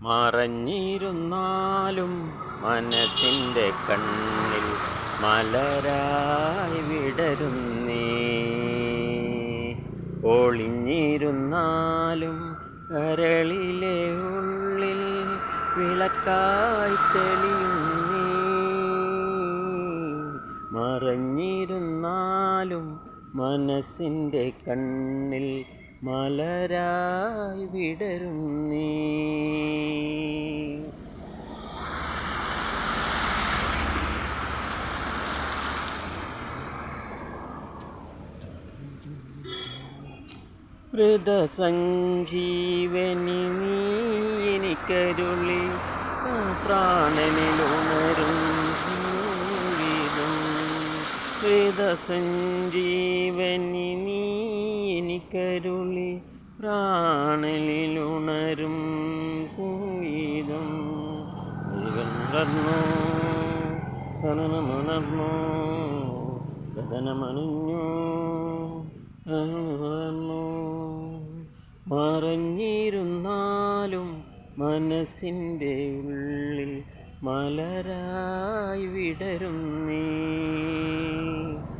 മറഞ്ഞിരുന്നാലും മനസ്സിൻ്റെ കണ്ണിൽ മലരായി വിടരുന്നേ. ഒളിഞ്ഞിരുന്നാലും കരളിലെ ഉള്ളിൽ വിളക്കായി തെളിയുന്നേ. മറഞ്ഞിരുന്നാലും മനസ്സിൻ്റെ കണ്ണിൽ മലരായി വിടരുന്നേ. മൃതസഞ്ജീവനി നീ എനിക്കരുളി പ്രാണനിലുണരും ഗീതം. മൃതസഞ്ജീവനി നീ എനിക്കരുളി പ്രാണനിലുണരും ഗീതം. വളർന്നു കനനമുണർന്നു കഥനമണിഞ്ഞു വളർന്നു. മറഞ്ഞിരുന്നാലും മനസ്സിൻ്റെ ഉള്ളിൽ മലരായി വിടരുന്നേ.